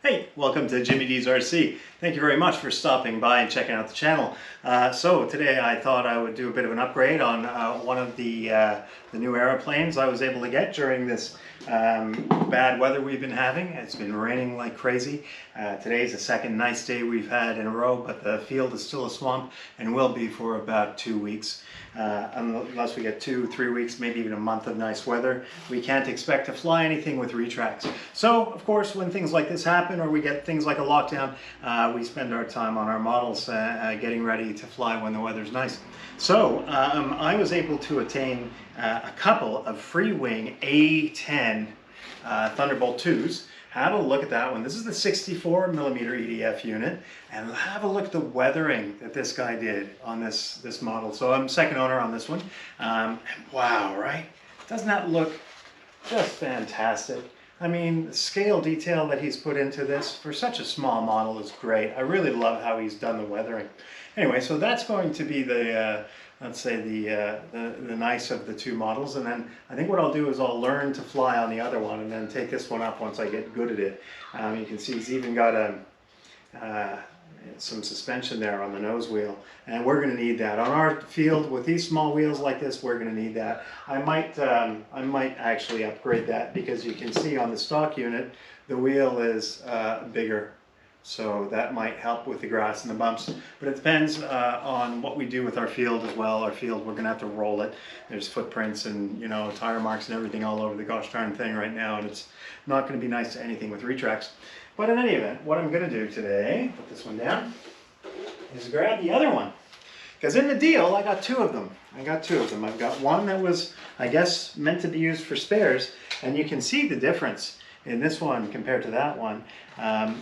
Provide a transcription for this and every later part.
Hey, welcome to Jimmy D's RC. Thank you very much for stopping by and checking out the channel. So today I thought I would do a bit of an upgrade on one of the new aeroplanes I was able to get during this bad weather we've been having. It's been raining like crazy. Today's the second nice day we've had in a row, but the field is still a swamp and will be for about 2 weeks. Unless we get 2-3 weeks, maybe even a month of nice weather, we can't expect to fly anything with retracts. So, of course, when things like this happen or we get things like a lockdown, we spend our time on our models getting ready to fly when the weather's nice. So, I was able to attain a couple of Freewing A-10 Thunderbolt 2s. Have a look at that one. This is the 64mm EDF unit, and have a look at the weathering that this guy did on this model. So I'm second owner on this one. And wow, right? Doesn't that look just fantastic? I mean, the scale detail that he's put into this for such a small model is great. I really love how he's done the weathering. Anyway, so that's going to be the let's say the nice of the two models, and then I think what I'll do is I'll learn to fly on the other one and then take this one up once I get good at it. You can see he's even got some suspension there on the nose wheel, and we're going to need that on our field with these small wheels like this. We're going to need that. I might actually upgrade that, because you can see on the stock unit the wheel is bigger. So that might help with the grass and the bumps, but it depends on what we do with our field as well. Our field, we're gonna have to roll it. There's footprints and, you know, tire marks and everything all over the gosh darn thing right now, and it's not gonna be nice to anything with retracts. But in any event, what I'm gonna do today, put this one down, is grab the other one. Because in the deal, I got two of them. I've got one that was, I guess, meant to be used for spares, and you can see the difference in this one compared to that one,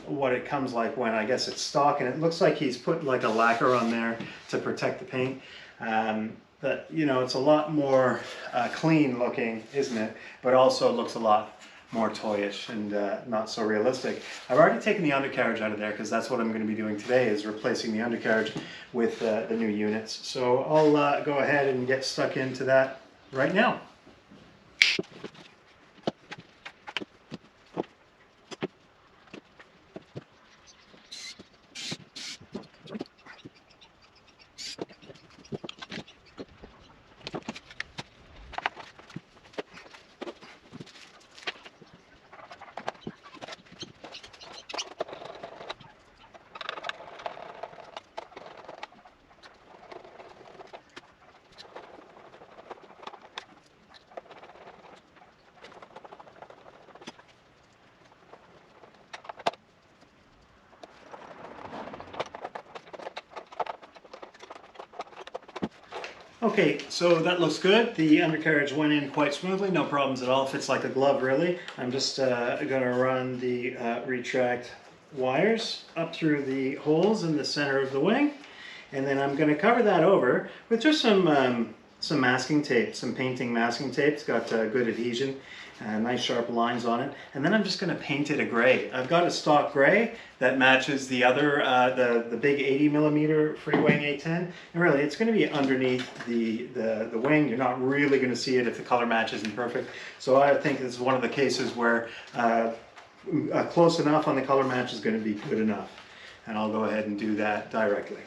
what it comes like when I guess it's stock, and it looks like he's put like a lacquer on there to protect the paint. But you know, it's a lot more clean looking, isn't it? But also looks a lot more toyish and not so realistic. I've already taken the undercarriage out of there, because that's what I'm going to be doing today, is replacing the undercarriage with the new units. So I'll go ahead and get stuck into that right now. Okay, so that looks good. The undercarriage went in quite smoothly, no problems at all. Fits like a glove, really. I'm just going to run the retract wires up through the holes in the center of the wing, and then I'm going to cover that over with just some masking tape, some painting masking tape. It's got good adhesion, nice sharp lines on it, and then I'm just going to paint it a gray. I've got a stock gray that matches the other, the big 80mm Freewing A-10, and really it's going to be underneath the wing. You're not really going to see it if the color match isn't perfect. So I think this is one of the cases where close enough on the color match is going to be good enough, and I'll go ahead and do that directly.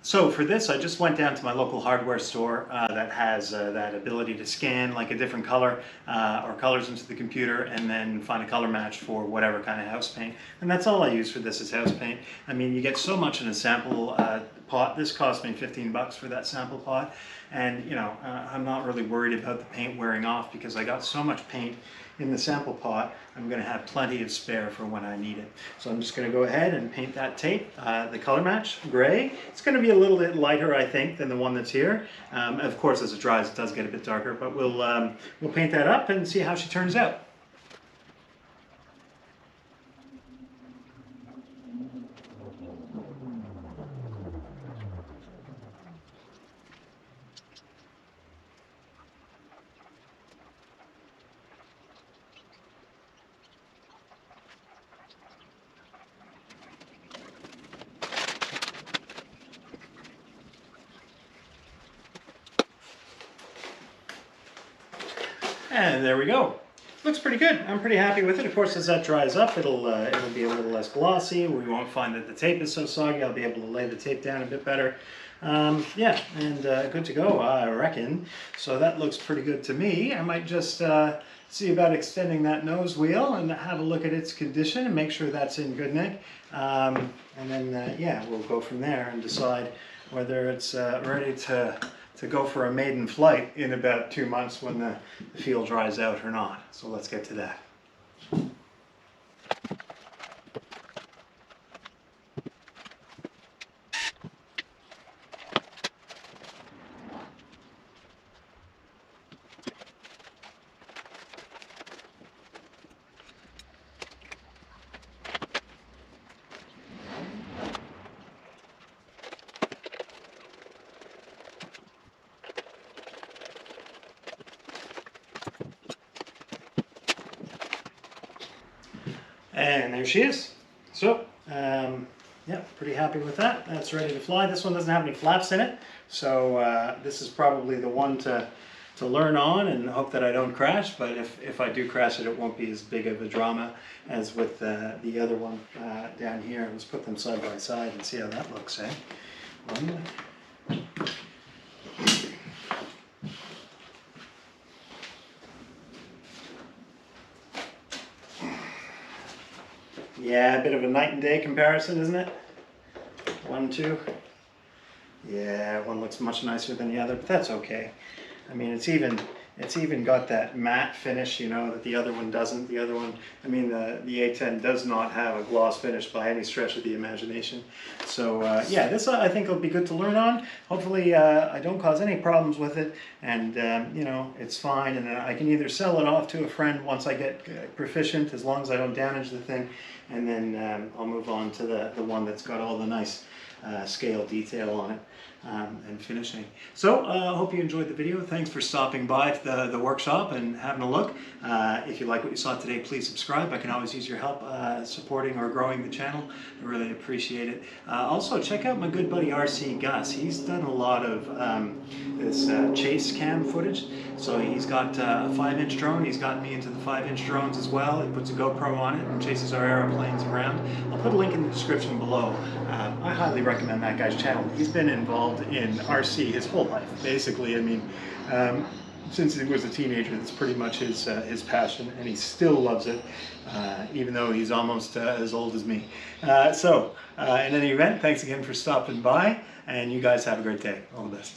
So for this, I just went down to my local hardware store that has that ability to scan like a different color or colors into the computer, and then find a color match for whatever kind of house paint. And that's all I use for this, is house paint. I mean, you get so much in a sample pot. This cost me 15 bucks for that sample pot. And you know, I'm not really worried about the paint wearing off, because I got so much paint in the sample pot. I'm going to have plenty of spare for when I need it. So I'm just going to go ahead and paint that tape, the color match, gray. It's going to be a little bit lighter, I think, than the one that's here. Of course, as it dries, it does get a bit darker, but we'll paint that up and see how she turns out. And there we go. Looks pretty good. I'm pretty happy with it. Of course, as that dries up, it'll be a little less glossy. We won't find that the tape is so soggy. I'll be able to lay the tape down a bit better. Yeah, and good to go, I reckon. So that looks pretty good to me. I might just see about extending that nose wheel and have a look at its condition and make sure that's in good nick. And then, yeah, we'll go from there and decide whether it's ready to go for a maiden flight in about 2 months when the fuel dries out or not. So let's get to that. And there she is. So, yeah, pretty happy with that. That's ready to fly. This one doesn't have any flaps in it, so this is probably the one to learn on and hope that I don't crash. But if I do crash it, it won't be as big of a drama as with the other one down here. Let's put them side by side and see how that looks, eh? Yeah, a bit of a night and day comparison, isn't it? 1, 2. Yeah, one looks much nicer than the other, but that's okay. I mean, it's even got that matte finish, you know, that the other one doesn't. The other one, I mean, the A-10 does not have a gloss finish by any stretch of the imagination. So yeah, this I think will be good to learn on. Hopefully I don't cause any problems with it, and you know, it's fine, and I can either sell it off to a friend once I get proficient, as long as I don't damage the thing, and then I'll move on to the one that's got all the nice scale detail on it. And finishing. So I hope you enjoyed the video. Thanks for stopping by the workshop and having a look. If you like what you saw today, please subscribe. I can always use your help supporting or growing the channel. I really appreciate it. Also, check out my good buddy RCGus. He's done a lot of this chase cam footage. So he's got a 5-inch drone. He's gotten me into the 5-inch drones as well. He puts a GoPro on it and chases our aeroplanes around. I'll put a link in the description below. I highly recommend that guy's channel. He's been involved in RC his whole life, basically. I mean, since he was a teenager, that's pretty much his passion, and he still loves it, even though he's almost as old as me. So, in any event, thanks again for stopping by, and you guys have a great day. All the best.